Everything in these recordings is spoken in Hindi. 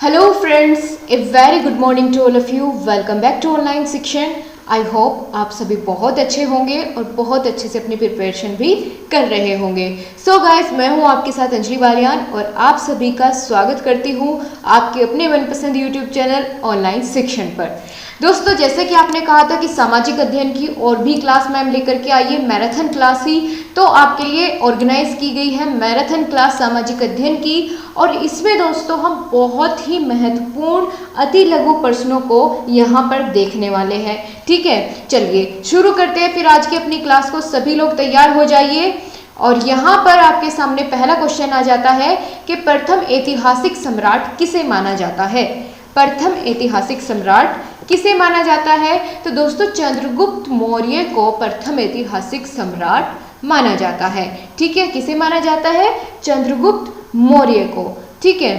Hello friends, a very good morning to all of you. Welcome back to online section. I hope आप सभी बहुत अच्छे होंगे और बहुत अच्छे से अपनी प्रिपरेशन भी कर रहे होंगे। सो गाइस, मैं हूं आपके साथ अंजलि बालियान और आप सभी का स्वागत करती हूं आपके अपने मनपसंद यूट्यूब चैनल ऑनलाइन सेक्शन पर। दोस्तों, जैसे कि आपने कहा था कि सामाजिक अध्ययन की और भी क्लास मैम लेकर के आइए, मैराथन क्लास ही तो आपके लिए ऑर्गेनाइज की गई है मैराथन क्लास सामाजिक अध्ययन की। और इसमें दोस्तों हम बहुत ही महत्वपूर्ण अति लघु प्रश्नों को यहाँ पर देखने वाले हैं। ठीक है, चलिए शुरू करते हैं फिर आज की अपनी क्लास को। सभी लोग तैयार हो जाइए। और यहाँ पर आपके सामने पहला क्वेश्चन आ जाता है कि प्रथम ऐतिहासिक सम्राट किसे माना जाता है। प्रथम ऐतिहासिक सम्राट किसे माना जाता है? तो दोस्तों, चंद्रगुप्त मौर्य को प्रथम ऐतिहासिक सम्राट माना जाता है। ठीक है, किसे माना जाता है? चंद्रगुप्त मौर्य को। ठीक है,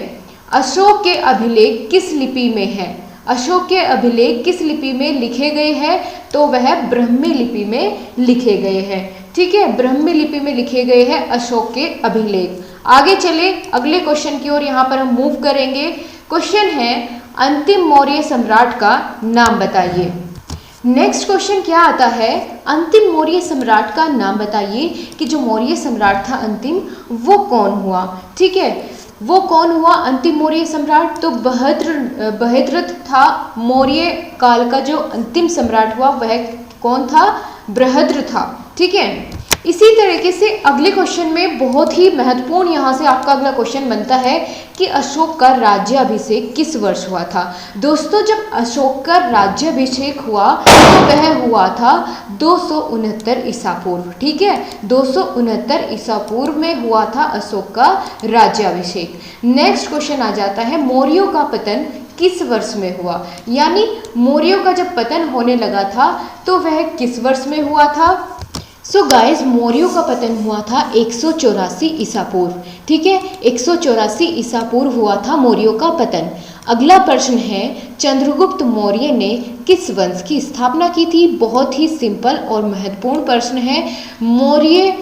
अशोक के अभिलेख किस लिपि में है? अशोक के अभिलेख किस लिपि में लिखे गए हैं? तो वह ब्राह्मी लिपि में लिखे गए हैं। ठीक है, ब्राह्मी लिपि में लिखे गए हैं अशोक के अभिलेख। आगे चले अगले क्वेश्चन की ओर यहाँ पर हम मूव करेंगे। क्वेश्चन है, अंतिम मौर्य सम्राट का नाम बताइए। नेक्स्ट क्वेश्चन क्या आता है? अंतिम मौर्य सम्राट का नाम बताइए कि जो मौर्य सम्राट था अंतिम, वो कौन हुआ। ठीक है, वो कौन हुआ अंतिम मौर्य सम्राट? तो बृहद्रथ था। मौर्य काल का जो अंतिम सम्राट हुआ वह कौन था? बृहद्रथ था। ठीक है, इसी तरीके से अगले क्वेश्चन में बहुत ही महत्वपूर्ण यहाँ से आपका अगला क्वेश्चन बनता है कि अशोक का राज्याभिषेक किस वर्ष हुआ था। दोस्तों, जब अशोक का राज्याभिषेक हुआ तो वह हुआ था 269 ईसा पूर्व। ठीक है, 269 ईसा पूर्व में हुआ था अशोक का राज्याभिषेक। नेक्स्ट क्वेश्चन आ जाता है, मौर्यों का पतन किस वर्ष में हुआ? यानी मौर्यों का जब पतन होने लगा था तो वह किस वर्ष में हुआ था? सो गाइस, मौर्यों का पतन हुआ था 184 ईसा पूर्व। ठीक है, 184 ईसा पूर्व हुआ था मौर्यों का पतन। अगला प्रश्न है, चंद्रगुप्त मौर्य ने किस वंश की स्थापना की थी? बहुत ही सिंपल और महत्वपूर्ण प्रश्न है। मौर्य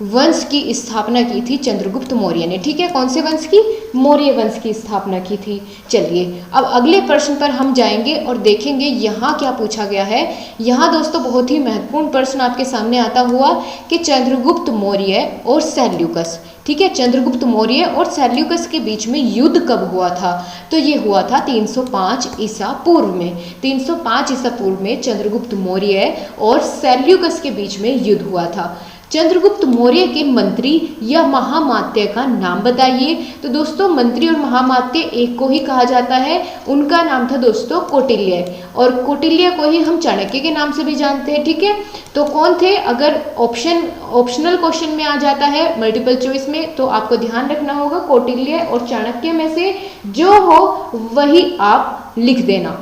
वंश की स्थापना की थी चंद्रगुप्त मौर्य ने। ठीक है, कौन से वंश की? मौर्य वंश की स्थापना की थी। चलिए अब अगले प्रश्न पर हम जाएंगे और देखेंगे यहाँ क्या पूछा गया है। यहाँ दोस्तों बहुत ही महत्वपूर्ण प्रश्न आपके सामने आता हुआ कि चंद्रगुप्त मौर्य और सैल्यूकस, ठीक है, चंद्रगुप्त मौर्य और सैल्यूकस के बीच में युद्ध कब हुआ था? तो ये हुआ था 305 ईसा पूर्व में। 305 ईसा पूर्व में चंद्रगुप्त मौर्य और सैल्यूकस के बीच में युद्ध हुआ था। चंद्रगुप्त मौर्य के मंत्री या महामात्य का नाम बताइए। तो दोस्तों, मंत्री और महामात्य एक को ही कहा जाता है। उनका नाम था दोस्तों कौटिल्य, और कौटिल्य को ही हम चाणक्य के नाम से भी जानते हैं। ठीक है, तो कौन थे? अगर ऑप्शनल क्वेश्चन में आ जाता है मल्टीपल चॉइस में, तो आपको ध्यान रखना होगा कौटिल्य और चाणक्य में से जो हो वही आप लिख देना।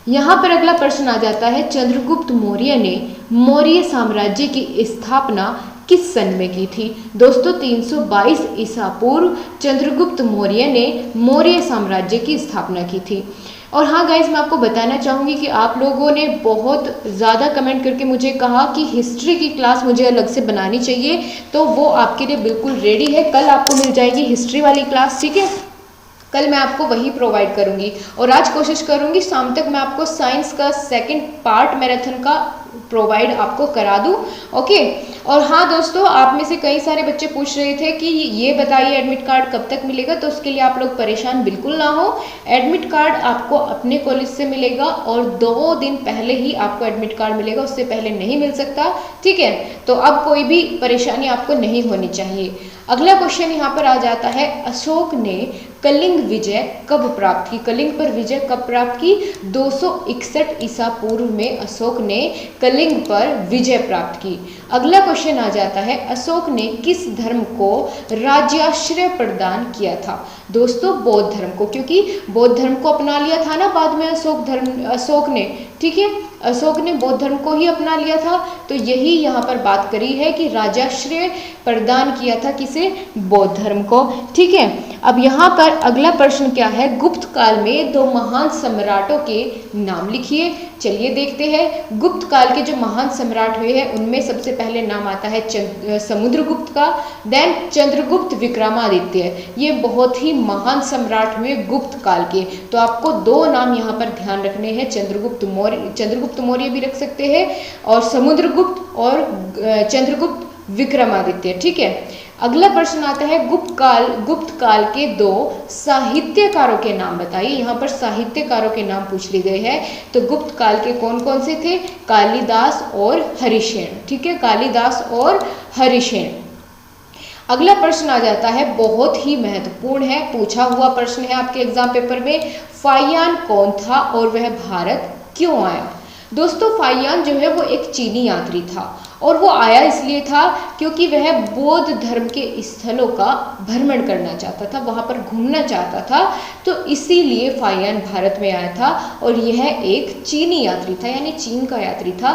यहाँ पर अगला प्रश्न आ जाता है, चंद्रगुप्त मौर्य ने मौर्य साम्राज्य की स्थापना किस सन में की थी? दोस्तों, 322 ईसा पूर्व चंद्रगुप्त मौर्य ने मौर्य साम्राज्य की स्थापना की थी। और हाँ गाइज, मैं आपको बताना चाहूँगी कि आप लोगों ने बहुत ज़्यादा कमेंट करके मुझे कहा कि हिस्ट्री की क्लास मुझे अलग से बनानी चाहिए, तो वो आपके लिए बिल्कुल रेडी है। कल आपको मिल जाएगी हिस्ट्री वाली क्लास। ठीक है, कल मैं आपको वही प्रोवाइड करूंगी। और आज कोशिश करूंगी शाम तक मैं आपको साइंस का सेकंड पार्ट मैराथन का प्रोवाइड आपको करा दूं। ओके, और हाँ दोस्तों, आप में से कई सारे बच्चे पूछ रहे थे कि ये बताइए एडमिट कार्ड कब तक मिलेगा। तो उसके लिए आप लोग परेशान बिल्कुल ना हो। एडमिट कार्ड आपको अपने कॉलेज से मिलेगा और 2 दिन पहले ही आपको एडमिट कार्ड मिलेगा, उससे पहले नहीं मिल सकता। ठीक है, तो अब कोई भी परेशानी आपको नहीं होनी चाहिए। अगला क्वेश्चन यहाँ पर आ जाता है, अशोक ने कलिंग विजय कब प्राप्त की? कलिंग पर विजय कब प्राप्त की? 261 ईसा पूर्व में अशोक ने कलिंग पर विजय प्राप्त की। अगला क्वेश्चन आ जाता है, अशोक ने किस धर्म को राज्याश्रय प्रदान किया था? दोस्तों, बौद्ध धर्म को, क्योंकि बौद्ध धर्म को अपना लिया था ना बाद में अशोक ने। ठीक है, अशोक ने बौद्ध धर्म को ही अपना लिया था, तो यही यहाँ पर बात करी है कि राजाश्रय प्रदान किया था किसे? बौद्ध धर्म को। ठीक है, अब यहाँ पर अगला प्रश्न क्या है, गुप्त काल में दो महान सम्राटों के नाम लिखिए। चलिए देखते हैं। गुप्त काल के जो महान सम्राट हुए हैं उनमें सबसे पहले नाम आता है समुद्रगुप्त का, देन चंद्रगुप्त विक्रमादित्य। ये बहुत ही महान सम्राट हुए गुप्त काल के। तो आपको दो नाम यहाँ पर ध्यान रखने हैं, चंद्रगुप्त मौर्य भी रख सकते हैं, और समुद्रगुप्त और चंद्रगुप्त विक्रमादित्य। ठीक है। अगला प्रश्न आता है, गुप्त काल के दो साहित्यकारों के नाम बताइए। यहाँ पर साहित्यकारों के नाम पूछ लिए गए हैं। तो गुप्त काल के कौन कौन से थे? कालिदास और हरिशेन। ठीक है, कालिदास और हरिशेन। अगला प्रश्न आ जाता है, बहुत ही महत्वपूर्ण है, पूछा हुआ प्रश्न है आपके एग्जाम पेपर में। फाहियान कौन था और वह भारत क्यों आया? दोस्तों, फाहियान जो है वो एक चीनी यात्री था, और वो आया इसलिए था क्योंकि वह बौद्ध धर्म के स्थलों का भ्रमण करना चाहता था, वहाँ पर घूमना चाहता था। तो इसीलिए फाहियान भारत में आया था, और यह एक चीनी यात्री था, यानी चीन का यात्री था।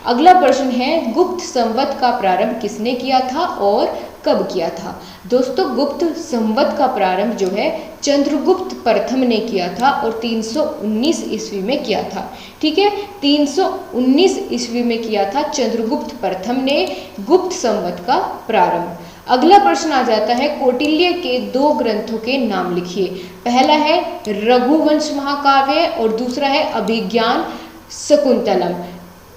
अगला प्रश्न है, गुप्त संवत का प्रारंभ किसने किया था और कब किया था? दोस्तों, गुप्त संवत का प्रारंभ जो है चंद्रगुप्त प्रथम ने किया था, और 319 ईस्वी में किया था। ठीक है, 319 ईस्वी में किया था चंद्रगुप्त प्रथम ने गुप्त संवत का प्रारंभ। अगला प्रश्न आ जाता है, कौटिल्य के दो ग्रंथों के नाम लिखिए। पहला है रघुवंश महाकाव्य और दूसरा है अभिज्ञान शकुंतलम।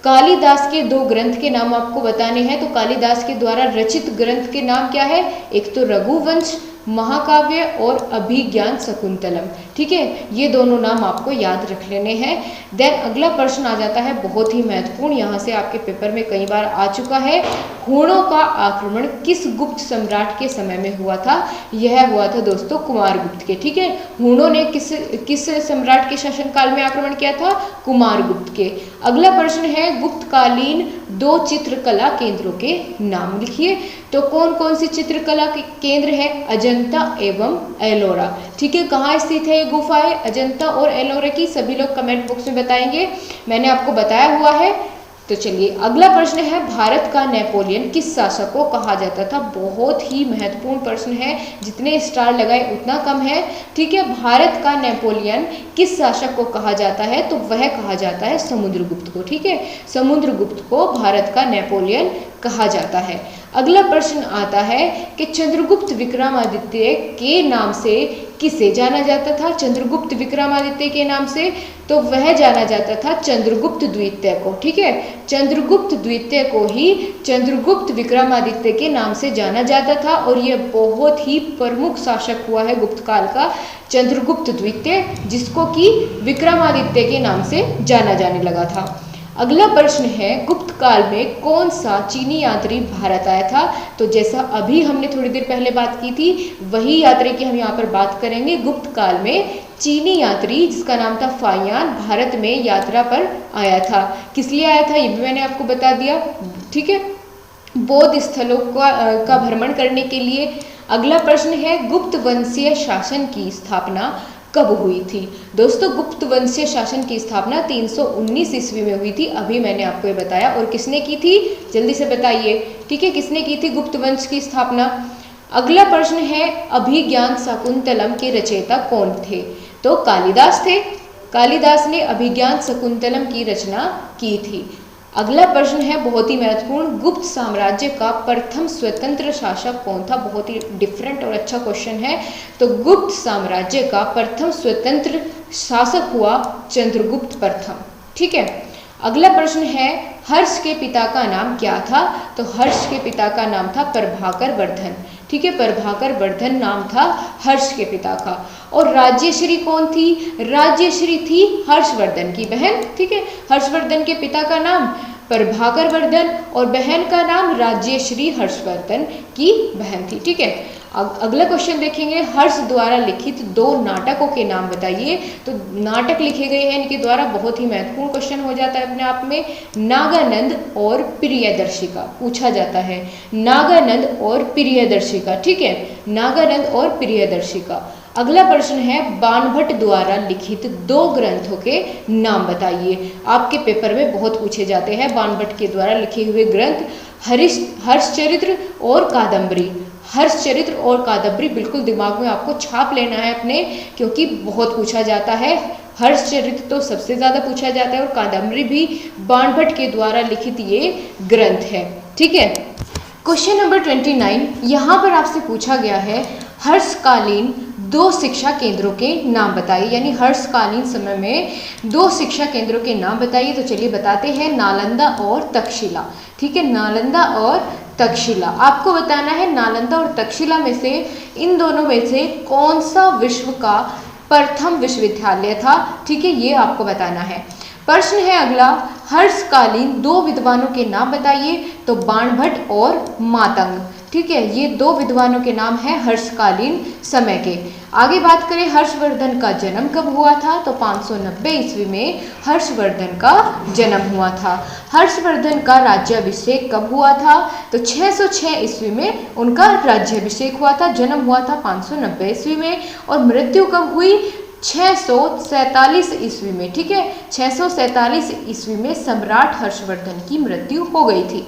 कालिदास के दो ग्रंथ के नाम आपको बताने हैं। तो कालिदास के द्वारा रचित ग्रंथ के नाम क्या है? एक तो रघुवंश महाकाव्य और अभिज्ञान शकुंतलम। ठीक है, ये दोनों नाम आपको याद रख लेने हैं। देन अगला प्रश्न आ जाता है, बहुत ही महत्वपूर्ण, यहाँ से आपके पेपर में कई बार आ चुका है। हूणों का आक्रमण किस गुप्त सम्राट के समय में हुआ था? यह हुआ था दोस्तों कुमारगुप्त के। ठीक है, हूणों ने किस सम्राट के शासनकाल में आक्रमण किया था? कुमारगुप्त के। अगला प्रश्न है, गुप्तकालीन दो चित्रकला केंद्रों के नाम लिखिए। तो कौन कौन सी चित्रकला के केंद्र है? अजंता एवं एलोरा। ठीक है, कहाँ स्थित है ये गुफाएं अजंता और एलोरा की? सभी लोग कमेंट बॉक्स में बताएंगे, मैंने आपको बताया हुआ है। तो चलिए अगला प्रश्न है, भारत का नेपोलियन किस शासक को कहा जाता था? बहुत ही महत्वपूर्ण प्रश्न है, जितने स्टार लगाए उतना कम है। ठीक है, भारत का नेपोलियन किस शासक को कहा जाता है? तो वह कहा जाता है समुद्रगुप्त को। ठीक है, समुद्रगुप्त को भारत का नेपोलियन कहा जाता है। अगला प्रश्न आता है कि चंद्रगुप्त विक्रमादित्य के नाम से किसे जाना जाता था? चंद्रगुप्त विक्रमादित्य के नाम से तो वह जाना जाता था चंद्रगुप्त द्वितीय को। ठीक है, चंद्रगुप्त द्वितीय को ही चंद्रगुप्त विक्रमादित्य के नाम से जाना जाता था, और यह बहुत ही प्रमुख शासक हुआ है गुप्त काल का चंद्रगुप्त द्वितीय, जिसको कि विक्रमादित्य के नाम से जाना जाने लगा था। अगला प्रश्न है, गुप्त काल में कौन सा चीनी यात्री भारत आया था? तो जैसा अभी हमने थोड़ी देर पहले बात की थी, वही यात्री की हम यहाँ पर बात करेंगे। गुप्त काल में चीनी यात्री जिसका नाम था फाहियान भारत में यात्रा पर आया था। किस लिए आया था ये भी मैंने आपको बता दिया। ठीक है, बौद्ध स्थलों का भ्रमण करने के लिए। अगला प्रश्न है, गुप्त वंशीय शासन की स्थापना कब हुई थी? दोस्तों, गुप्त वंशीय शासन की स्थापना 319 ईस्वी में हुई थी, अभी मैंने आपको ये बताया। और किसने की थी? जल्दी से बताइए। ठीक है, किसने की थी गुप्त वंश की स्थापना? अगला प्रश्न है, अभिज्ञान शकुंतलम के रचयिता कौन थे? तो कालिदास थे। कालिदास ने अभिज्ञान शकुंतलम की रचना की थी। अगला प्रश्न है बहुत ही महत्वपूर्ण, गुप्त साम्राज्य का प्रथम स्वतंत्र शासक कौन था? बहुत ही डिफरेंट और अच्छा क्वेश्चन है। तो गुप्त साम्राज्य का प्रथम स्वतंत्र शासक हुआ चंद्रगुप्त प्रथम। ठीक है, अगला प्रश्न है, हर्ष के पिता का नाम क्या था? तो हर्ष के पिता का नाम था प्रभाकर वर्धन। ठीक है, प्रभाकर वर्धन नाम था हर्ष के पिता का। और राज्यश्री कौन थी? राज्यश्री थी हर्षवर्धन की बहन। ठीक है, हर्षवर्धन के पिता का नाम प्रभाकर वर्धन और बहन का नाम राज्यश्री हर्षवर्धन की बहन थी। ठीक है, अगला क्वेश्चन देखेंगे, हर्ष द्वारा लिखित दो नाटकों के नाम बताइए। तो नाटक लिखे गए हैं इनके द्वारा, बहुत ही महत्वपूर्ण क्वेश्चन हो जाता है अपने आप में। नागानंद और प्रियदर्शिका पूछा जाता है, नागानंद और प्रियदर्शिका। ठीक है, नागानंद और प्रियदर्शिका। अगला प्रश्न है, बाणभट्ट द्वारा लिखित दो ग्रंथों के नाम बताइए। आपके पेपर में बहुत पूछे जाते हैं बाणभट्ट के द्वारा लिखे हुए ग्रंथ, हर्षचरित्र और कादम्बरी। हर्षचरित्र और कादम्बरी बिल्कुल दिमाग में आपको छाप लेना है अपने, क्योंकि बहुत पूछा जाता है। हर्षचरित्र तो सबसे ज़्यादा पूछा जाता है और कादम्बरी भी बाणभट्ट के द्वारा लिखित ये ग्रंथ है। ठीक है, क्वेश्चन नंबर 29 यहाँ पर आपसे पूछा गया है हर्षकालीन 2 शिक्षा केंद्रों के नाम बताइए, यानी हर्षकालीन समय में 2 शिक्षा केंद्रों के नाम बताइए। तो चलिए बताते हैं, नालंदा और तक्षशिला। ठीक है, नालंदा और तक्षशिला आपको बताना है। नालंदा और तक्षशिला में से, इन दोनों में से कौन सा विश्व का प्रथम विश्वविद्यालय था? ठीक है, ये आपको बताना है। प्रश्न है अगला, हर्षकालीन 2 विद्वानों के नाम बताइए। तो बाणभट्ट और मातंग। ठीक है, ये 2 विद्वानों के नाम हैं हर्षकालीन समय के। आगे बात करें, हर्षवर्धन का जन्म कब हुआ था? तो 590 ईस्वी में हर्षवर्धन का जन्म हुआ था। हर्षवर्धन का राज्याभिषेक कब हुआ था? तो 606 ईस्वी में उनका राज्याभिषेक हुआ था। जन्म हुआ था 590 ईस्वी में, और मृत्यु कब हुई? 647 ईस्वी में। ठीक है, 647 ईस्वी में सम्राट हर्षवर्धन की मृत्यु हो गई थी।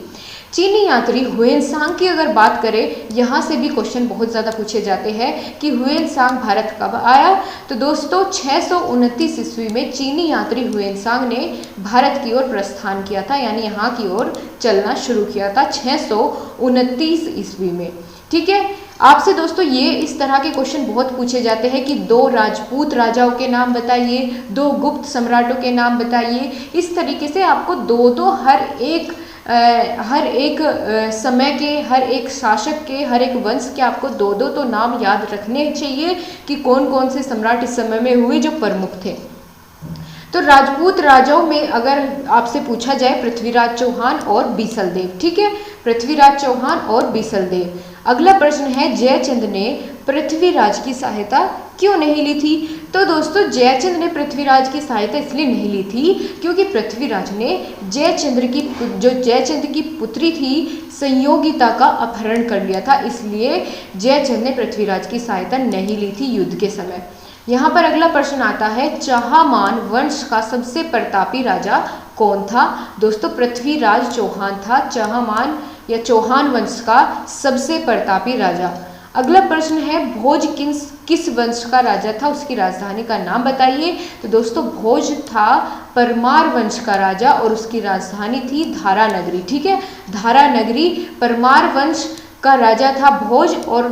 चीनी यात्री हुएनसांग की अगर बात करें, यहाँ से भी क्वेश्चन बहुत ज़्यादा पूछे जाते हैं कि हुएनसांग भारत कब आया? तो दोस्तों 629 ईस्वी में चीनी यात्री हुएनसांग ने भारत की ओर प्रस्थान किया था, यानी यहाँ की ओर चलना शुरू किया था 629 ईस्वी में। ठीक है, आपसे दोस्तों ये इस तरह के क्वेश्चन बहुत पूछे जाते हैं कि 2 राजपूत राजाओं के नाम बताइए, 2 गुप्त सम्राटों के नाम बताइए। इस तरीके से आपको 2-2 हर एक समय के, हर एक शासक के, हर एक वंश के आपको 2-2 तो नाम याद रखने चाहिए कि कौन कौन से सम्राट इस समय में हुए जो प्रमुख थे। तो राजपूत राजाओं में अगर आपसे पूछा जाए, पृथ्वीराज चौहान और बीसलदेव। ठीक है, पृथ्वीराज चौहान और बीसलदेव। अगला प्रश्न है, जयचंद ने पृथ्वीराज की सहायता क्यों नहीं ली थी? तो दोस्तों जयचंद ने पृथ्वीराज की सहायता इसलिए नहीं ली थी क्योंकि पृथ्वीराज ने जयचंद की पुत्री थी संयोगिता का अपहरण कर लिया था, इसलिए जयचंद ने पृथ्वीराज की सहायता नहीं ली थी युद्ध के समय। यहाँ पर अगला प्रश्न आता है, चाहमान वंश का सबसे प्रतापी राजा कौन था? दोस्तों पृथ्वीराज चौहान था चाहमान या चौहान वंश का सबसे प्रतापी राजा। अगला प्रश्न है, भोज किस वंश का राजा था? उसकी राजधानी का नाम बताइए। तो दोस्तों भोज था परमार वंश का राजा और उसकी राजधानी थी धारानगरी। ठीक है, धारानगरी परमार वंश का राजा था भोज, और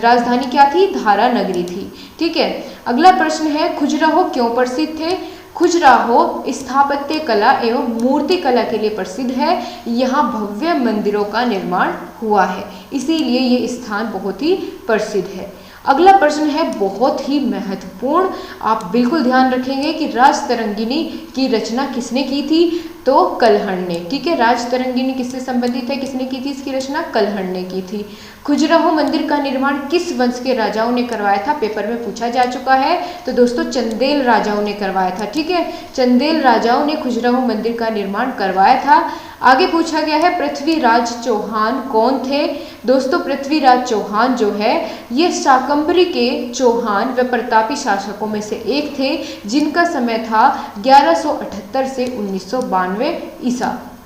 राजधानी क्या थी? धारानगरी थी। ठीक है, अगला प्रश्न है, खजुराहो क्यों प्रसिद्ध थे? खजुराहो स्थापत्य कला एवं मूर्ति कला के लिए प्रसिद्ध है। यहाँ भव्य मंदिरों का निर्माण हुआ है, इसीलिए ये स्थान बहुत ही प्रसिद्ध है। अगला प्रश्न है बहुत ही महत्वपूर्ण, आप बिल्कुल ध्यान रखेंगे कि राजतरंगिणी की रचना किसने की थी? तो कल्हण ने। ठीक है, राजतरंगिणी किससे संबंधित है, किसने की थी इसकी रचना? कल्हण ने की थी। खजुराहो मंदिर का निर्माण किस वंश के राजाओं ने करवाया था? पेपर में पूछा जा चुका है। तो दोस्तों चंदेल राजाओं ने करवाया था। ठीक है, चंदेल राजाओं ने खजुराहो मंदिर का निर्माण करवाया था। आगे पूछा गया है, पृथ्वीराज चौहान कौन थे? दोस्तों पृथ्वीराज चौहान जो है ये शाकंभरी के चौहान व प्रतापी शासकों में से एक थे, जिनका समय था 1178 से 1992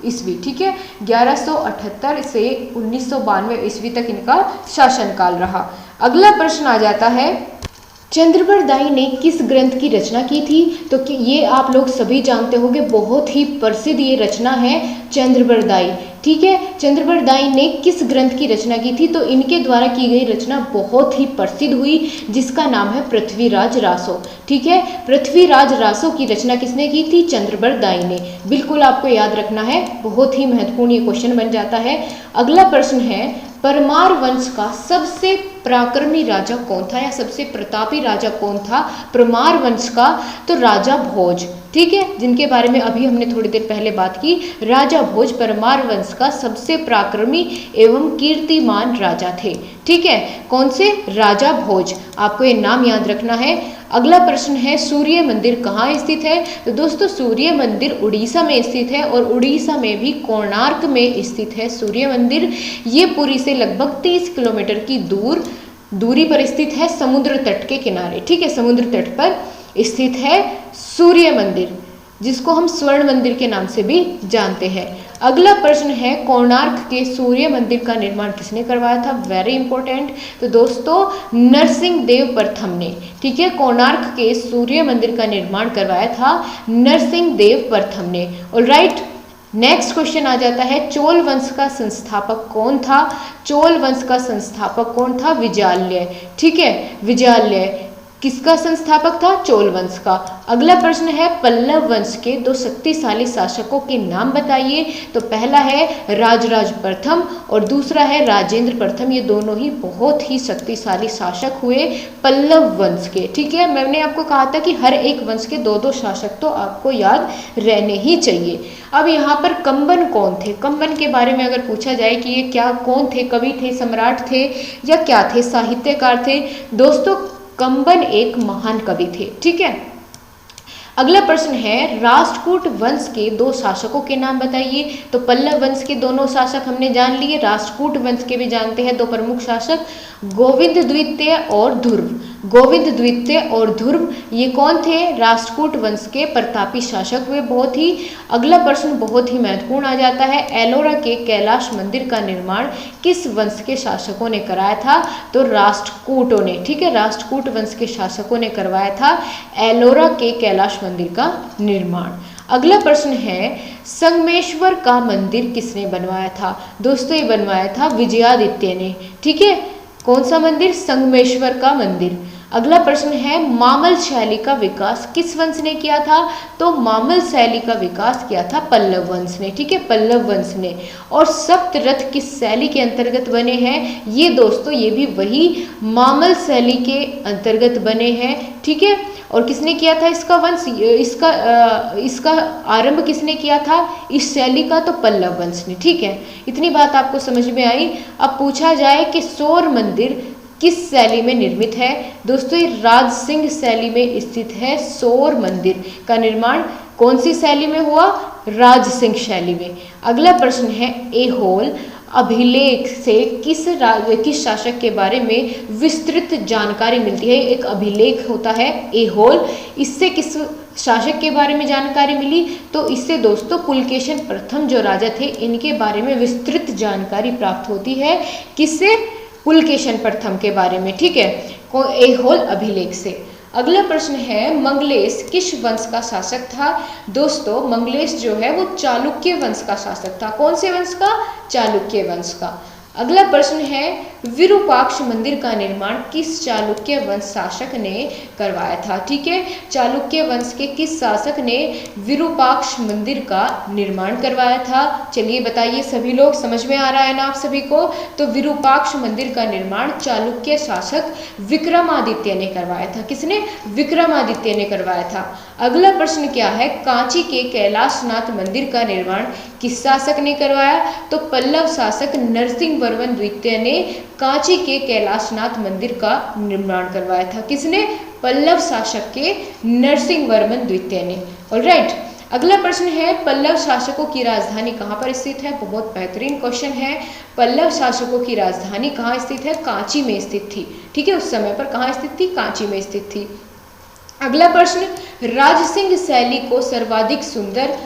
ईस्वी। ठीक है, 1178 से 1992 ईस्वी तक इनका शासनकाल रहा। अगला प्रश्न आ जाता है, चंद्रबरदाई ने किस ग्रंथ की रचना की थी? तो ये आप लोग सभी जानते होंगे, बहुत ही प्रसिद्ध ये रचना है चंद्रबरदाई। ठीक है, चंद्रबरदाई ने किस ग्रंथ की रचना की थी? तो इनके द्वारा की गई रचना बहुत ही प्रसिद्ध हुई, जिसका नाम है पृथ्वीराज रासो। ठीक है, पृथ्वीराज रासो की रचना किसने की थी? चंद्रबरदाई ने। बिल्कुल आपको याद रखना है, बहुत ही महत्वपूर्ण ये क्वेश्चन बन जाता है। अगला प्रश्न है, परमार वंश का सबसे पराक्रमी राजा कौन था या सबसे प्रतापी राजा कौन था परमार वंश का? तो राजा भोज। ठीक है, जिनके बारे में अभी हमने थोड़ी देर पहले बात की। राजा भोज परमार वंश का सबसे पराक्रमी एवं कीर्तिमान राजा थे। ठीक है, कौन से? राजा भोज। आपको ये नाम याद रखना है। अगला प्रश्न है, सूर्य मंदिर कहाँ स्थित है? तो दोस्तों सूर्य मंदिर उड़ीसा में स्थित है, और उड़ीसा में भी कोणार्क में स्थित है सूर्य मंदिर। ये पुरी से लगभग 30 किलोमीटर की दूरी पर स्थित है, समुद्र तट के किनारे। ठीक है, समुद्र तट पर स्थित है सूर्य मंदिर, जिसको हम स्वर्ण मंदिर के नाम से भी जानते हैं। अगला प्रश्न है कोणार्क के सूर्य मंदिर का निर्माण किसने करवाया था? Very important. तो दोस्तों नरसिंहदेव प्रथम ने, ठीक है, कोणार्क के सूर्य मंदिर का निर्माण करवाया था नरसिंहदेव प्रथम ने। ऑलराइट, नेक्स्ट क्वेश्चन आ जाता है चोल वंश का संस्थापक कौन था? चोल वंश का संस्थापक कौन था? विजाल्य, ठीक है, विजाल्य किसका संस्थापक था? चोल वंश का। अगला प्रश्न है पल्लव वंश के दो शक्तिशाली शासकों के नाम बताइए। तो पहला है राजराज प्रथम और दूसरा है राजेंद्र प्रथम। ये दोनों ही बहुत ही शक्तिशाली शासक हुए पल्लव वंश के, ठीक है। मैंने आपको कहा था कि हर एक वंश के दो दो शासक तो आपको याद रहने ही चाहिए। अब यहाँ पर कंबन कौन थे? कंबन के बारे में अगर पूछा जाए कि ये क्या कौन थे, कवि थे, सम्राट थे या क्या थे, साहित्यकार थे? दोस्तों कंबन एक महान कवि थे, ठीक है। अगला प्रश्न है राष्ट्रकूट वंश के दो शासकों के नाम बताइए। तो पल्लव वंश के दोनों शासक हमने जान लिए, राष्ट्रकूट वंश के भी जानते हैं दो प्रमुख शासक, गोविंद द्वितीय और ध्रुव। गोविंद द्वितीय और ध्रुव ये कौन थे? राष्ट्रकूट वंश के प्रतापी शासक हुए बहुत ही। अगला प्रश्न बहुत ही महत्वपूर्ण आ जाता है एलोरा के कैलाश मंदिर का निर्माण किस वंश के शासकों ने कराया था? तो राष्ट्रकूटों ने, ठीक है, राष्ट्रकूट वंश के शासकों ने करवाया था एलोरा के कैलाश मंदिर का निर्माण। अगला प्रश्न है संगमेश्वर का मंदिर किसने बनवाया था? दोस्तों ये बनवाया था विजयादित्य ने, ठीक है। कौन सा मंदिर? संगमेश्वर का मंदिर। अगला प्रश्न है मामल शैली का विकास किस वंश ने किया था? तो मामल शैली का विकास किया था पल्लव वंश ने, ठीक है, पल्लव वंश ने। और सप्तरथ किस शैली के अंतर्गत बने हैं? ये दोस्तों ये भी वही मामल शैली के अंतर्गत बने हैं, ठीक है। और किसने किया था इसका वंश, इसका आरंभ किसने किया था इस शैली का? तो पल्लव वंश ने, ठीक है। इतनी बात आपको समझ में आई। अब पूछा जाए कि सौर मंदिर किस शैली में निर्मित है? दोस्तों ये राजसिंह शैली में स्थित है। सौर मंदिर का निर्माण कौन सी शैली में हुआ? राजसिंह शैली में। अगला प्रश्न है ऐहोल अभिलेख से किस शासक के बारे में विस्तृत जानकारी मिलती है? एक अभिलेख होता है ऐहोल, इससे किस शासक के बारे में जानकारी मिली? तो इससे दोस्तों पुलकेशन प्रथम जो राजा थे इनके बारे में विस्तृत जानकारी प्राप्त होती है। किससे? पुलकेशन प्रथम के बारे में, ठीक है, ऐहोल अभिलेख से। अगला प्रश्न है मंगलेश किस वंश का शासक था? दोस्तों मंगलेश जो है वो चालुक्य वंश का शासक था। कौन से वंश का? चालुक्य वंश का। अगला प्रश्न है विरूपाक्ष मंदिर का निर्माण किस चालुक्य वंश शासक ने करवाया था? ठीक है, चालुक्य वंश के किस शासक ने विरूपाक्ष मंदिर का निर्माण करवाया था? चलिए बताइए सभी लोग, समझ में आ रहा है ना आप सभी को? तो विरूपाक्ष मंदिर का निर्माण चालुक्य शासक विक्रमादित्य ने करवाया था। किसने? विक्रमादित्य ने करवाया था। अगला प्रश्न क्या है, कांची के कैलाशनाथ मंदिर का निर्माण किस शासक ने करवाया? तो पल्लव शासक नरसिंह वर्मन द्वितीय ने कांची के कैलाशनाथ मंदिर का निर्माण करवाया था। किसने? पल्लव शासक के नरसिंह वर्मन द्वितीय ने। ऑलराइट, अगला प्रश्न है पल्लव शासकों की राजधानी कहाँ पर स्थित है? बहुत बेहतरीन क्वेश्चन है। पल्लव शासकों की राजधानी कहाँ स्थित है? कांची में स्थित थी। ठीक है, उस समय पर कहाँ स्थित थी? कांची में स्थित थी। अगला प्रश्न, राजसिंह शैली को सर्वाधिक सुंदर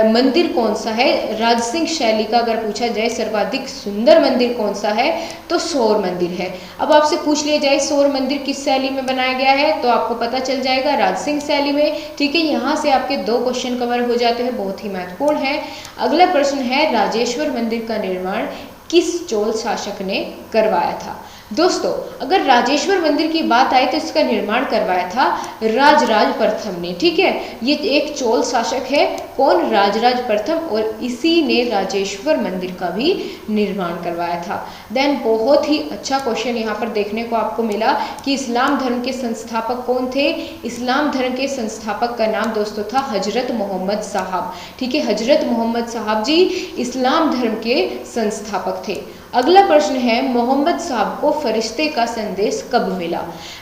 मंदिर कौन सा है? राजसिंह शैली का अगर पूछा जाए सर्वाधिक सुंदर मंदिर कौन सा है, तो सौर मंदिर है। अब आपसे पूछ लिया जाए सौर मंदिर किस शैली में बनाया गया है, तो आपको पता चल जाएगा राजसिंह शैली में। ठीक है, यहाँ से आपके 2 क्वेश्चन कवर हो जाते हैं, बहुत ही महत्वपूर्ण है। अगला प्रश्न है राजेश्वर मंदिर का निर्माण किस चोल शासक ने करवाया था? दोस्तों अगर राजेश्वर मंदिर की बात आए तो इसका निर्माण करवाया था राजराज प्रथम ने। ठीक है, ये एक चोल शासक है। कौन? राजराज प्रथम, और इसी ने राजेश्वर मंदिर का भी निर्माण करवाया था। देन बहुत ही अच्छा क्वेश्चन यहाँ पर देखने को आपको मिला कि इस्लाम धर्म के संस्थापक कौन थे? इस्लाम धर्म के संस्थापक का नाम दोस्तों था हजरत मोहम्मद साहब। ठीक है, हजरत मोहम्मद साहब जी इस्लाम धर्म के संस्थापक थे। अगला प्रश्न है मोहम्मद साहब को फरिश्ते का संदेश कब मिला?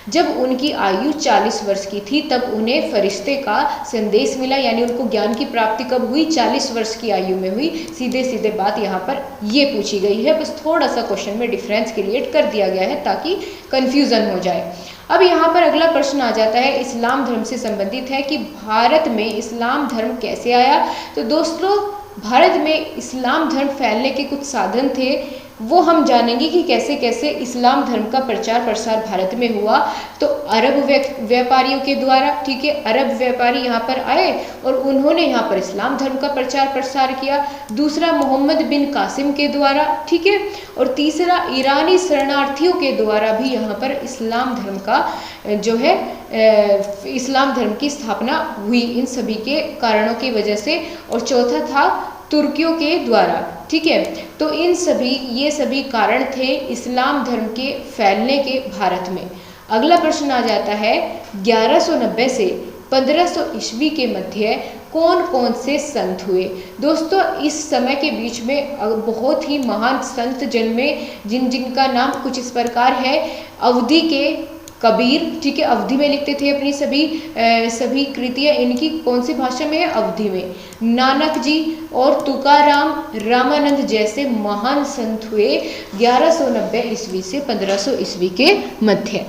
जब उनकी आयु 40 वर्ष की थी तब उन्हें फरिश्ते का संदेश मिला, यानी उनको ज्ञान की प्राप्ति कब हुई? 40 वर्ष की आयु में हुई। सीधे सीधे बात यहाँ पर ये पूछी गई है, बस थोड़ा सा क्वेश्चन में डिफरेंस क्रिएट कर दिया गया है ताकि कन्फ्यूजन हो जाए। अब यहाँ पर अगला प्रश्न आ जाता है इस्लाम धर्म से संबंधित है कि भारत में इस्लाम धर्म कैसे आया? तो दोस्तों भारत में इस्लाम धर्म फैलने के कुछ साधन थे, वो हम जानेंगे कि कैसे कैसे इस्लाम धर्म का प्रचार प्रसार भारत में हुआ। तो अरब व्यापारियों के द्वारा, ठीक है, अरब व्यापारी यहाँ पर आए और उन्होंने यहाँ पर इस्लाम धर्म का प्रचार प्रसार किया। दूसरा मोहम्मद बिन कासिम के द्वारा, ठीक है, और तीसरा ईरानी शरणार्थियों के द्वारा भी यहाँ पर इस्लाम धर्म का जो है इस्लाम धर्म की स्थापना हुई, इन सभी के कारणों की वजह से। और चौथा था तुर्कियों के द्वारा, ठीक है। तो ये सभी कारण थे इस्लाम धर्म के फैलने के भारत में। अगला प्रश्न आ जाता है 1190 से 1500 ईस्वी के मध्य कौन कौन से संत हुए। दोस्तों इस समय के बीच में बहुत ही महान संत जन्मे, जिनका नाम कुछ इस प्रकार है। अवधी के कबीर, ठीक है, अवधी में लिखते थे अपनी सभी कृतियाँ, इनकी कौन सी भाषा में है, अवधी में। नानक जी और तुकाराम, रामानंद जैसे महान संत हुए 1190 ईस्वी से 1500 ईस्वी के मध्य।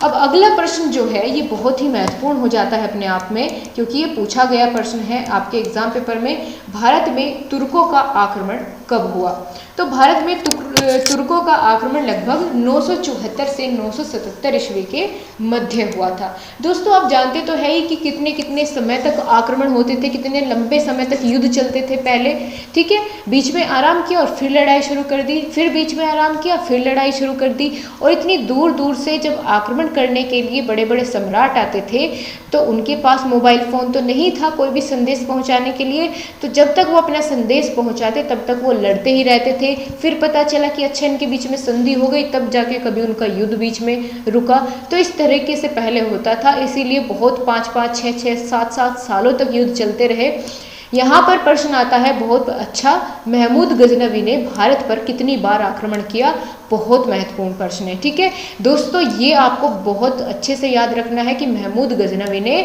अब अगला प्रश्न जो है ये बहुत ही महत्वपूर्ण हो जाता है अपने आप में, क्योंकि ये पूछा गया प्रश्न है आपके एग्जाम पेपर में। भारत में तुर्कों का आक्रमण कब हुआ। तो भारत में तुर्कों का आक्रमण लगभग 974 से 977 ईस्वी के मध्य हुआ था। दोस्तों आप जानते तो है ही कि कितने कितने समय तक आक्रमण होते थे, कितने लंबे समय तक युद्ध चलते थे पहले, ठीक है। बीच में आराम किया और फिर लड़ाई शुरू कर दी, फिर बीच में आराम किया, फिर लड़ाई शुरू कर दी। और इतनी दूर दूर से जब आक्रमण करने के लिए बड़े बड़े सम्राट आते थे तो उनके पास मोबाइल फ़ोन तो नहीं था कोई भी संदेश पहुंचाने के लिए, तो जब तक वो अपना संदेश पहुंचाते तब तक वो लड़ते ही रहते थे। फिर पता चला कि अच्छा इनके बीच में संधि हो गई, तब जाके कभी उनका युद्ध बीच में रुका। तो इस तरीके से पहले होता था, इसीलिए बहुत 5-5, 6-6, 7-7 सालों तक युद्ध चलते रहे। यहाँ पर प्रश्न आता है बहुत अच्छा, महमूद गजनवी ने भारत पर कितनी बार आक्रमण किया। बहुत महत्वपूर्ण प्रश्न है, ठीक है दोस्तों। ये आपको बहुत अच्छे से याद रखना है कि महमूद गजनवी ने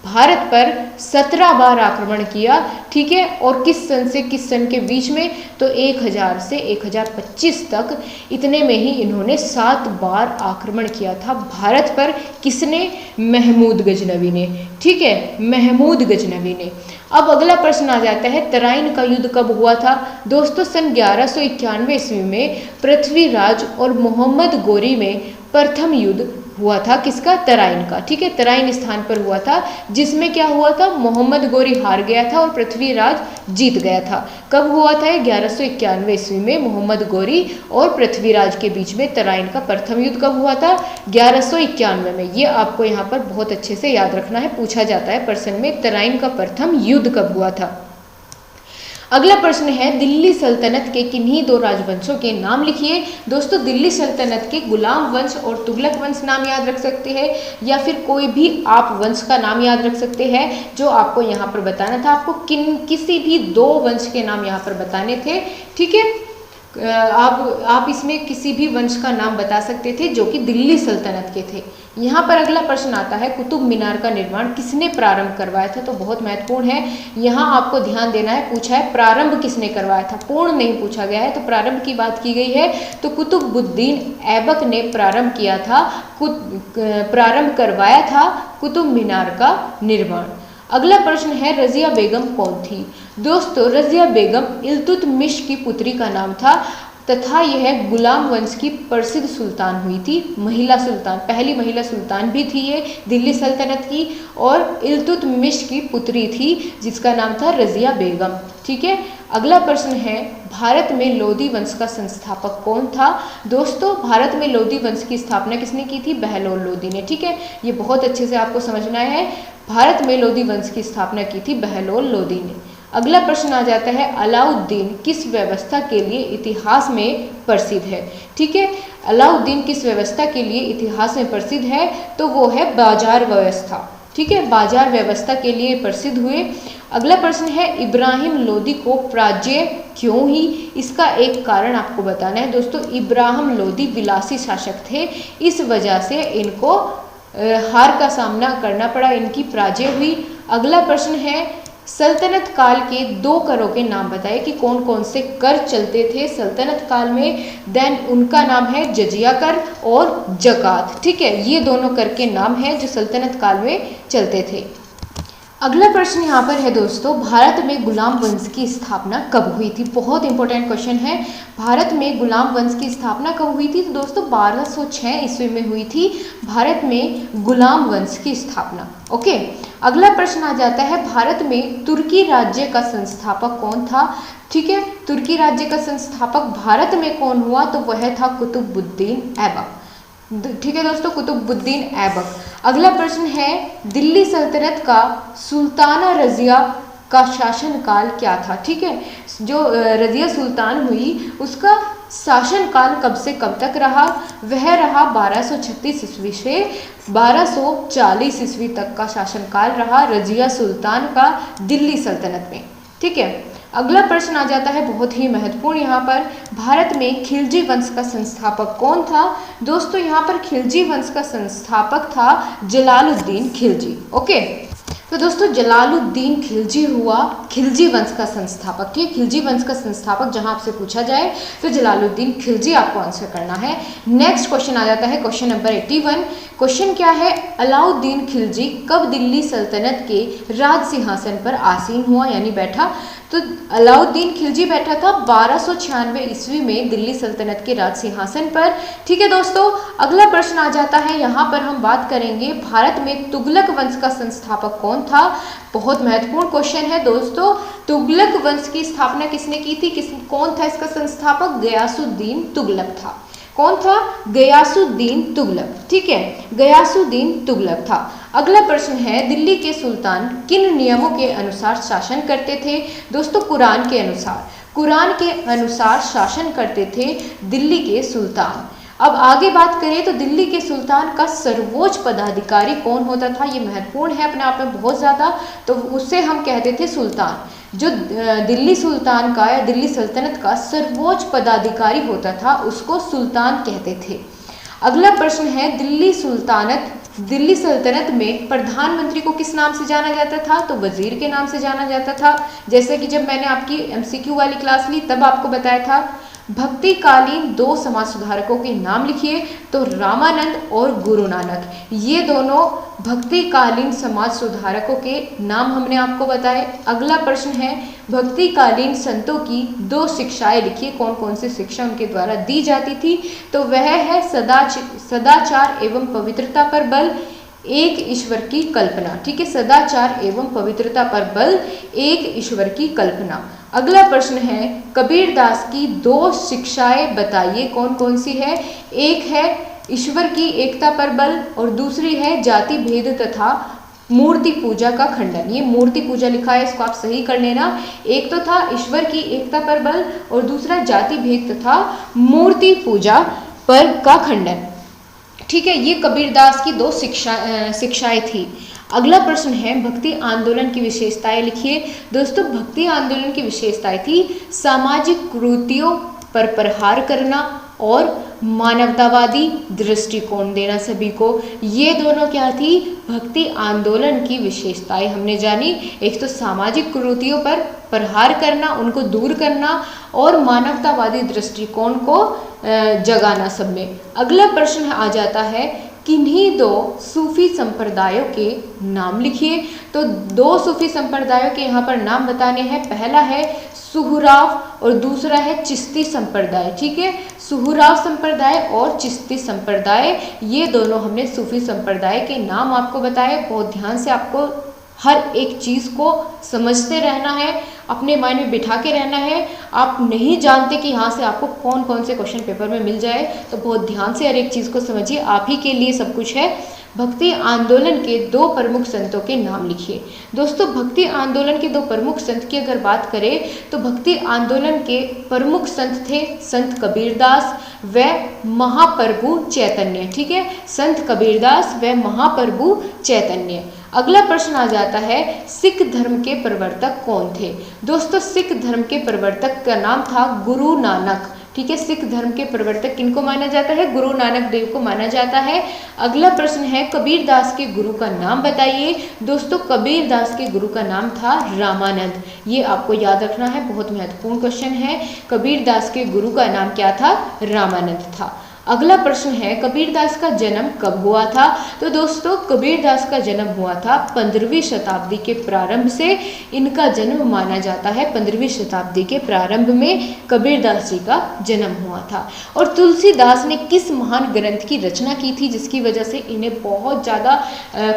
भारत पर 17 बार आक्रमण किया, ठीक है। और किस सन से किस सन के बीच में, तो 1000 से 1025 तक, इतने में ही इन्होंने 7 बार आक्रमण किया था भारत पर। किसने? महमूद गजनवी ने, ठीक है, महमूद गजनवी ने। अब अगला प्रश्न आ जाता है तराइन का युद्ध कब हुआ था। दोस्तों सन 1191 ईस्वी में पृथ्वीराज और मोहम्मद गोरी में प्रथम युद्ध हुआ था। किसका? तराइन का, ठीक है, तराइन स्थान पर हुआ था, जिसमें क्या हुआ था, मोहम्मद गोरी हार गया था और पृथ्वीराज जीत गया था। कब हुआ था? 1191 ईस्वी में मोहम्मद गोरी और पृथ्वीराज के बीच में तराइन का प्रथम युद्ध कब हुआ था? 1191 में। ये आपको यहाँ पर बहुत अच्छे से याद रखना है, पूछा जाता है प्रश्न में, तराइन का प्रथम युद्ध कब हुआ था। अगला प्रश्न है दिल्ली सल्तनत के किन्हीं 2 राजवंशों के नाम लिखिए। दोस्तों दिल्ली सल्तनत के गुलाम वंश और तुगलक वंश नाम याद रख सकते हैं, या फिर कोई भी आप वंश का नाम याद रख सकते हैं। जो आपको यहाँ पर बताना था, आपको किसी भी 2 वंश के नाम यहाँ पर बताने थे, ठीक है। आप इसमें किसी भी वंश का नाम बता सकते थे जो कि दिल्ली सल्तनत के थे। यहाँ पर अगला प्रश्न आता है कुतुब मीनार का निर्माण किसने प्रारंभ करवाया था। तो बहुत महत्वपूर्ण है, यहाँ आपको ध्यान देना है, पूछा है प्रारंभ किसने करवाया था, पूर्ण नहीं पूछा गया है, तो प्रारंभ की बात की गई है। तो कुतुबुद्दीन ऐबक ने प्रारंभ किया था, प्रारंभ करवाया था कुतुब मीनार का निर्माण। अगला प्रश्न है रजिया बेगम कौन थी। दोस्तों रजिया बेगम इल्तुतमिश की पुत्री का नाम था, तथा यह गुलाम वंश की प्रसिद्ध सुल्तान हुई थी, महिला सुल्तान, पहली महिला सुल्तान भी थी ये दिल्ली सल्तनत की, और इल्तुतमिश की पुत्री थी जिसका नाम था रजिया बेगम, ठीक है। अगला प्रश्न है भारत में लोधी वंश का संस्थापक कौन था। दोस्तों भारत में लोधी वंश की स्थापना किसने की थी? बहलोल लोधी ने, ठीक है, ये बहुत अच्छे से आपको समझना है। भारत में लोधी वंश की स्थापना की थी बहलोल लोधी ने। अगला प्रश्न आ जाता है अलाउद्दीन किस व्यवस्था के लिए इतिहास में प्रसिद्ध है, ठीक है। अलाउद्दीन किस व्यवस्था के लिए इतिहास में प्रसिद्ध है? तो वो है बाजार व्यवस्था, ठीक है, बाजार व्यवस्था के लिए प्रसिद्ध हुए। अगला प्रश्न है इब्राहिम लोदी को पराजय क्यों ही। इसका एक कारण आपको बताना है। दोस्तों इब्राहिम लोदी विलासी शासक थे, इस वजह से इनको हार का सामना करना पड़ा, इनकी पराजय हुई। अगला प्रश्न है सल्तनत काल के 2 करों के नाम बताइए कि कौन कौन से कर चलते थे सल्तनत काल में। देन उनका नाम है जजिया कर और जकात, ठीक है, ये दोनों कर के नाम हैं जो सल्तनत काल में चलते थे। अगला प्रश्न यहाँ पर है दोस्तों, भारत में गुलाम वंश की स्थापना कब हुई थी? बहुत इंपॉर्टेंट क्वेश्चन है। भारत में गुलाम वंश की स्थापना कब हुई थी? तो दोस्तों 1206 ईस्वी में हुई थी भारत में गुलाम वंश की स्थापना। ओके, अगला प्रश्न आ जाता है, भारत में तुर्की राज्य का संस्थापक कौन था? ठीक है, तुर्की राज्य का संस्थापक भारत में कौन हुआ? तो वह था कुतुबुद्दीन ऐबक। ठीक है दोस्तों, कुतुबुद्दीन ऐबक। अगला प्रश्न है, दिल्ली सल्तनत का सुल्ताना रजिया का शासनकाल क्या था? ठीक है, जो रजिया सुल्तान हुई उसका शासनकाल कब से कब तक रहा? वह रहा 1236 ईस्वी से 1240 ईस्वी तक का शासनकाल रहा रजिया सुल्तान का दिल्ली सल्तनत में। ठीक है, अगला प्रश्न आ जाता है बहुत ही महत्वपूर्ण यहाँ पर, भारत में खिलजी वंश का संस्थापक कौन था? दोस्तों यहाँ पर खिलजी वंश का संस्थापक था जलालुद्दीन खिलजी। ओके, तो दोस्तों जलालुद्दीन खिलजी हुआ खिलजी वंश का संस्थापक। ठीक है, खिलजी वंश का संस्थापक जहां आपसे पूछा जाए तो जलालुद्दीन खिलजी आपको आंसर करना है। नेक्स्ट क्वेश्चन आ जाता है क्वेश्चन नंबर 81। क्वेश्चन क्या है, अलाउद्दीन खिलजी कब दिल्ली सल्तनत के राज सिंहासन पर आसीन हुआ यानी बैठा? तो अलाउद्दीन खिलजी बैठा था 1296 ईस्वी में दिल्ली सल्तनत के राज सिंहासन पर। ठीक है दोस्तों, अगला प्रश्न आ जाता है, यहाँ पर हम बात करेंगे भारत में तुगलक वंश का संस्थापक कौन था? बहुत महत्वपूर्ण क्वेश्चन है दोस्तों। तुगलक वंश की स्थापना किसने की थी? कौन था इसका संस्थापक? गयासुद्दीन तुगलक था। कौन था? गयासुद्दीन तुगलक। ठीक है, गयासुद्दीन तुगलक था। अगला प्रश्न है, दिल्ली के सुल्तान किन नियमों के अनुसार शासन करते थे? दोस्तों कुरान के अनुसार, कुरान के अनुसार शासन करते थे दिल्ली के सुल्तान। अब आगे बात करें तो दिल्ली के सुल्तान का सर्वोच्च पदाधिकारी कौन होता था? ये महत्वपूर्ण है अपने आप में बहुत ज़्यादा, तो उससे हम कहते थे सुल्तान। जो दिल्ली सुल्तान का या दिल्ली सल्तनत का सर्वोच्च पदाधिकारी होता था उसको सुल्तान कहते थे। अगला प्रश्न है, दिल्ली सल्तनत में प्रधानमंत्री को किस नाम से जाना जाता था? तो वजीर के नाम से जाना जाता था। जैसे कि जब मैंने आपकी MCQ वाली क्लास ली तब आपको बताया था। भक्तिकालीन 2 समाज सुधारकों के नाम लिखिए, तो रामानंद और गुरु नानक, ये दोनों भक्तिकालीन समाज सुधारकों के नाम हमने आपको बताए। अगला प्रश्न है, भक्तिकालीन संतों की 2 शिक्षाएं लिखिए, कौन कौन सी शिक्षा उनके द्वारा दी जाती थी? तो वह है सदाचार एवं पवित्रता पर बल, एक ईश्वर की कल्पना। ठीक है, सदाचार एवं पवित्रता पर बल, एक ईश्वर की कल्पना। अगला प्रश्न है, कबीरदास की 2 शिक्षाएं बताइए, कौन कौन सी है? एक है ईश्वर की एकता पर बल और दूसरी है जाति भेद तथा मूर्ति पूजा का खंडन। ये मूर्ति पूजा लिखा है, इसको आप सही कर लेना। एक तो था ईश्वर की एकता पर बल और दूसरा जाति भेद तथा मूर्ति पूजा पर का खंडन। ठीक है, ये कबीरदास की 2 शिक्षाएं थी। अगला प्रश्न है, भक्ति आंदोलन की विशेषताएं लिखिए। दोस्तों भक्ति आंदोलन की विशेषताएं थी सामाजिक कुरीतियों पर प्रहार करना और मानवतावादी दृष्टिकोण देना सभी को। ये दोनों क्या थी? भक्ति आंदोलन की विशेषताएं हमने जानी। एक तो सामाजिक कुरीतियों पर प्रहार करना, उनको दूर करना और मानवतावादी दृष्टिकोण को जगाना सब में। अगला प्रश्न आ जाता है, किन्हीं 2 सूफी संप्रदायों के नाम लिखिए। तो 2 सूफी संप्रदायों के यहाँ पर नाम बताने हैं। पहला है सुहराव और दूसरा है चिश्ती संप्रदाय। ठीक है, सुहराव संप्रदाय और चिश्ती संप्रदाय, ये दोनों हमने सूफी संप्रदाय के नाम आपको बताए। बहुत ध्यान से आपको हर एक चीज़ को समझते रहना है, अपने माइंड में बिठा के रहना है। आप नहीं जानते कि यहाँ से आपको कौन कौन से क्वेश्चन पेपर में मिल जाए, तो बहुत ध्यान से हर एक चीज़ को समझिए, आप ही के लिए सब कुछ है। भक्ति आंदोलन के 2 प्रमुख संतों के नाम लिखिए। दोस्तों भक्ति आंदोलन के 2 प्रमुख संत की अगर बात करें तो भक्ति आंदोलन के प्रमुख संत थे संत कबीरदास व महाप्रभु चैतन्य। ठीक है, संत कबीरदास व महाप्रभु चैतन्य। अगला प्रश्न आ जाता है, सिख धर्म के प्रवर्तक कौन थे? दोस्तों सिख धर्म के प्रवर्तक का नाम था गुरु नानक। ठीक है, सिख धर्म के प्रवर्तक किनको माना जाता है? गुरु नानक देव को माना जाता है। अगला प्रश्न है, कबीरदास के गुरु का नाम बताइए। दोस्तों कबीरदास के गुरु का नाम था रामानंद। ये आपको याद रखना है, बहुत महत्वपूर्ण क्वेश्चन है। कबीरदास के गुरु का नाम क्या था? रामानंद था। अगला प्रश्न है कबीरदास का जन्म कब हुआ था? तो दोस्तों कबीरदास का जन्म हुआ था 15वीं शताब्दी के प्रारंभ से इनका जन्म माना जाता है। 15वीं शताब्दी के प्रारंभ में कबीरदास जी का जन्म हुआ था। और तुलसीदास ने किस महान ग्रंथ की रचना की थी जिसकी वजह से इन्हें बहुत ज़्यादा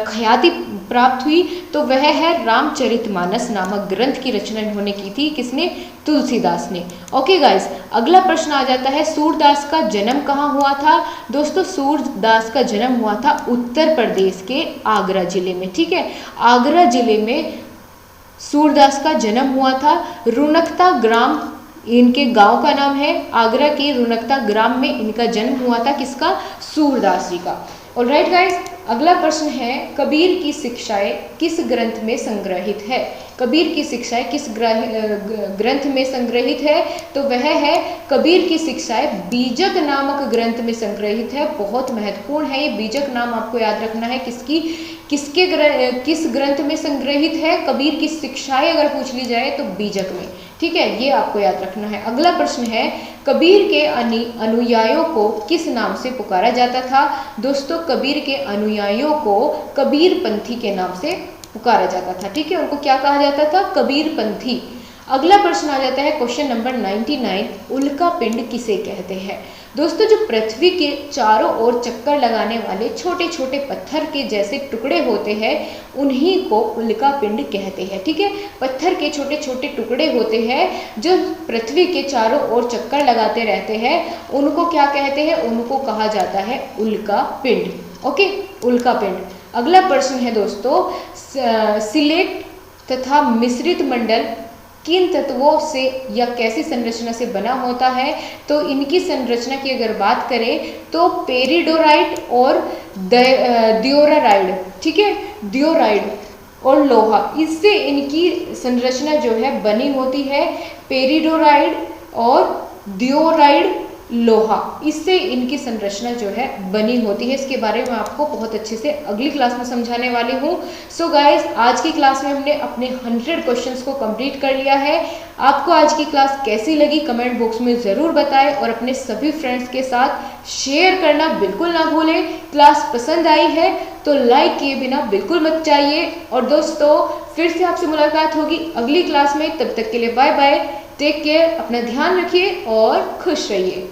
ख्याति प्राप्त हुई? तो वह है रामचरितमानस नामक ग्रंथ की रचना इन्होंने की थी। किसने? तुलसीदास ने। ओके गाइस, अगला प्रश्न आ जाता है सूरदास का जन्म कहाँ हुआ था? दोस्तों सूरदास का जन्म हुआ था उत्तर प्रदेश के आगरा जिले में। ठीक है, आगरा जिले में सूरदास का जन्म हुआ था। रुनकता ग्राम इनके गांव का नाम है। आगरा के रुनकता ग्राम में इनका जन्म हुआ था। किसका? सूरदास जी का। ऑलराइट गाइस, अगला प्रश्न है कबीर की शिक्षाएं किस ग्रंथ में संग्रहित है? कबीर की शिक्षाएं किस ग्रंथ में संग्रहित है? तो वह है कबीर की शिक्षाएं बीजक नामक ग्रंथ में संग्रहित है। बहुत महत्वपूर्ण है ये बीजक नाम, आपको याद रखना है। किस ग्रंथ में संग्रहित है? कबीर की शिक्षाएं अगर पूछ ली जाए तो बीजक में। ठीक है, ये आपको याद रखना है। अगला प्रश्न है कबीर के अनुयायियों को किस नाम से पुकारा जाता था? दोस्तों कबीर के अनुयायियों को कबीर पंथी के नाम से पुकारा जाता था। ठीक है, उनको क्या कहा जाता था? कबीर पंथी। अगला प्रश्न आ जाता है क्वेश्चन नंबर 99, उल्का पिंड किसे कहते हैं? दोस्तों जो पृथ्वी के चारों ओर चक्कर लगाने वाले छोटे छोटे पत्थर के जैसे टुकड़े होते हैं उन्हीं को उल्का पिंड कहते हैं। ठीक है, पत्थर के छोटे छोटे टुकड़े होते हैं जो पृथ्वी के चारों ओर चक्कर लगाते रहते हैं, उनको क्या कहते हैं? उनको कहा जाता है उल्का पिंड। ओके, उल्का पिंड। अगला प्रश्न है दोस्तों सिलेट तथा मिश्रित मंडल किन तत्वों से या कैसी संरचना से बना होता है? तो इनकी संरचना की अगर बात करें तो पेरिडोराइट और दियोराइड। ठीक है, दियोराइड और लोहा, इससे इनकी संरचना जो है बनी होती है। पेरिडोराइड और दियोराइड लोहा, इससे इनकी संरचना जो है बनी होती है। इसके बारे में आपको बहुत अच्छे से अगली क्लास में समझाने वाली हूँ। सो गाइस, आज की क्लास में हमने अपने 100 क्वेश्चंस को कंप्लीट कर लिया है। आपको आज की क्लास कैसी लगी कमेंट बॉक्स में ज़रूर बताएं और अपने सभी फ्रेंड्स के साथ शेयर करना बिल्कुल ना भूलें। क्लास पसंद आई है तो लाइक किए बिना बिल्कुल मत जाइए। और दोस्तों फिर से आपसे मुलाकात होगी अगली क्लास में, तब तक के लिए बाय बाय, टेक केयर, अपना ध्यान रखिए और खुश रहिए।